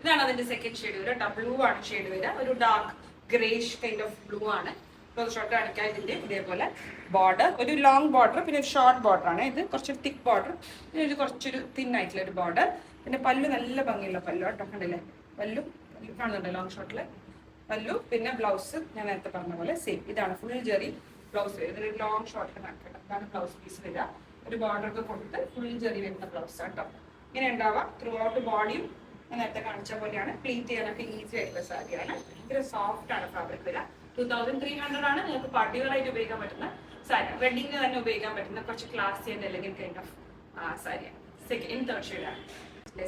ഇതാണ് അതിന്റെ second shade വരിക കേട്ടോ. ബ്ലൂ ആണ് ഷെയ്ഡ് വരിക, ഒരു dark greyish kind of blue ആണ്. ക്ലോസ് ഷോർട്ട് അടിക്കാൻ ഇതിന്റെ ഇതേപോലെ ബോർഡർ, ഒരു ലോങ് ബോർഡർ, പിന്നെ ഒരു ഷോർട്ട് ബോർഡർ ആണ്. ഇത് കുറച്ചൊരു തിക്ക് ബോർഡർ, പിന്നെ ഒരു കുറച്ചൊരു തിൻ ആയിട്ടുള്ള ഒരു ബോർഡർ. പിന്നെ പല്ലു നല്ല ഭംഗിയുള്ള പല്ലു കേട്ടോ, കണ്ടില്ലേ പല്ലു കാണുന്നുണ്ട് ലോങ് ഷോർട്ടില് പല്ലു. പിന്നെ ബ്ലൗസ് ഞാൻ നേരത്തെ പറഞ്ഞ പോലെ സെയിം, ഇതാണ് ഫുൾ ജെറി ബ്ലൗസ് വരും. ഇതിൽ ലോങ് ഷോർട്ട് കണക്കിട്ട് അതാണ് ബ്ലൗസ് പീസ് വരിക. ഒരു ബോർഡർ ഒക്കെ കൊടുത്ത് ഫുൾ ജെറി വരുന്ന ബ്ലൗസ് കേട്ടോ. ഇങ്ങനെ ഉണ്ടാവാം ത്രൂ ഔട്ട് ബോഡിയും. ഞാൻ നേരത്തെ കാണിച്ച പോലെയാണ്, പ്ലീറ്റ് ചെയ്യാനൊക്കെ ഈസി ആയിട്ടുള്ള സാരിയാണ്. ഭയങ്കര സോഫ്റ്റ് ആണ് ഫാബ്രിക് വരിക. 2300 ആണ്. നിങ്ങൾക്ക് പാർട്ടി വെയർ ആയിട്ട് ഉപയോഗിക്കാൻ പറ്റുന്ന സാരി, വെഡിങ്ങിന് തന്നെ ഉപയോഗിക്കാൻ പറ്റുന്ന കുറച്ച് ക്ലാസി ആൻഡ് എലഗന്റ് കൈൻഡ് ഓഫ് സാരിയാണ്. സെക്കൻഡ് തേർഡ് ഷെയ്ഡാണ്.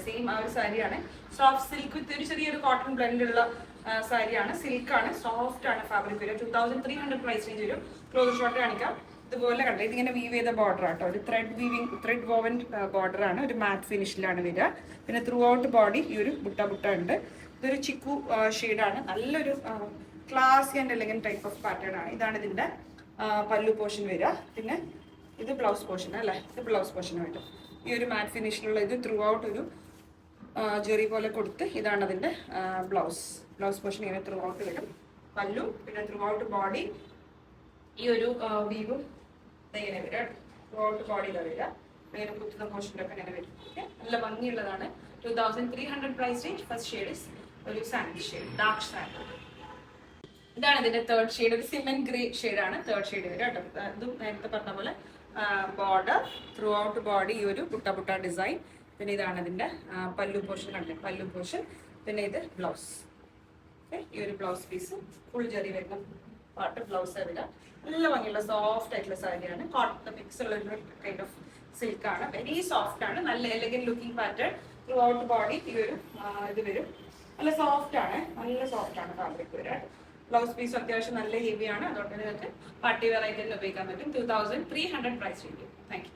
സെയിം ആ ഒരു സാരിയാണ്. സോഫ്റ്റ് സിൽക്ക് വിത്ത് ഒരു ചെറിയൊരു കോട്ടൺ ബ്ലെൻഡ് ഉള്ള സാരിയാണ്. സിൽക്കാണ്, സോഫ്റ്റ് ആണ് ഫാബ്രിക് വരിക. 2300 പ്രൈസ് റേഞ്ച് വരും. ക്ലോസ് ഷോർട്ട് കാണിക്കാം. ഇതുപോലെ കണ്ടത് ഇതിങ്ങനെ വീവ് ചെയ്ത ബോർഡർ ആട്ടോ, ഒരു ത്രെഡ് വോവൻ ബോർഡർ ആണ്. ഒരു മാറ്റ് ഫിനിഷിലാണ് വരിക. പിന്നെ ത്രൂ ഔട്ട് ബോഡി ഈ ഒരു ബുട്ട ഉണ്ട്. ഇതൊരു ചിക്കു ഷെയ്ഡാണ്. നല്ലൊരു ക്ലാസി and elegant type of pattern ആണ്. ഇതാണ് ഇതിന്റെ പല്ലു പോർഷൻ വരിക. പിന്നെ ഇത് ബ്ലൗസ് പോർഷൻ അല്ലേ, ഇത് ബ്ലൗസ് പോർഷൻ വരും. ഈ ഒരു മാറ്റ് ഫിനിഷിലുള്ള ഇത് ത്രൂ ഔട്ട് ഒരു ജെറി പോലെ കൊടുത്ത് ഇതാണ് അതിന്റെ ബ്ലൗസ് പോർഷൻ. ഇങ്ങനെ ത്രൂ ഔട്ട് വരും പല്ലു. പിന്നെ ത്രൂ ഔട്ട് ബോഡി ഈ ഒരു വീവും ഇങ്ങനെ വരും. ത്രൂ ഔട്ട് ബോഡി വരിക. ഇങ്ങനെ കുത്തുന്ന പോർഷനിലൊക്കെ ഇങ്ങനെ വരും. നല്ല ഭംഗിയുള്ളതാണ്. 2300 price range. First shade is ഒരു സാൻഡ് ഷെയ്ഡ്, ഡാർക്ക് സാൻഡ്. ഇതാണ് ഇതിന്റെ തേർഡ് ഷെയ്ഡ്, ഒരു സിമെന്റ് ഗ്രേ ഷെയ്ഡാണ് തേർഡ് ഷെയ്ഡ് വരിക കേട്ടോ. ഇതും നേരത്തെ പറഞ്ഞ പോലെ ബോർഡർ, ത്രൂ ഔട്ട് ബോഡി ഈ ഒരു ബുട്ട ഡിസൈൻ. പിന്നെ ഇതാണ് ഇതിന്റെ പല്ലു പോർഷൻ, കണ്ടേ പല്ലു പോർഷൻ. പിന്നെ ഇത് ബ്ലൗസ്. ഈ ഒരു ബ്ലൗസ് പീസ് ഫുൾ ജെറി വരുന്ന പാട്ട് ബ്ലൗസ് വരിക. നല്ല ഭംഗിയുള്ള സോഫ്റ്റ് ആയിട്ടുള്ള സാരിയാണ്. കോട്ടൺ മിക്സ് ഉള്ള ഒരു കൈൻഡ് ഓഫ് സിൽക്കാണ്. വെരി സോഫ്റ്റ് ആണ്. നല്ല elegant looking pattern. Through out body ഈ ഒരു ഇത് വരും. നല്ല സോഫ്റ്റ് ആണ് ഫാബ്രിക് വരിക. ബ്ലൗസ് പീസ് അത്യാവശ്യം നല്ല ഹെവിയാണ്. അതുകൊണ്ട് നിങ്ങൾക്ക് പാർട്ടി വെയർ ആയിട്ട് തന്നെ ഉപയോഗിക്കാൻ പറ്റും. 2300 പ്രൈസ് റേഞ്ച്. Thank you.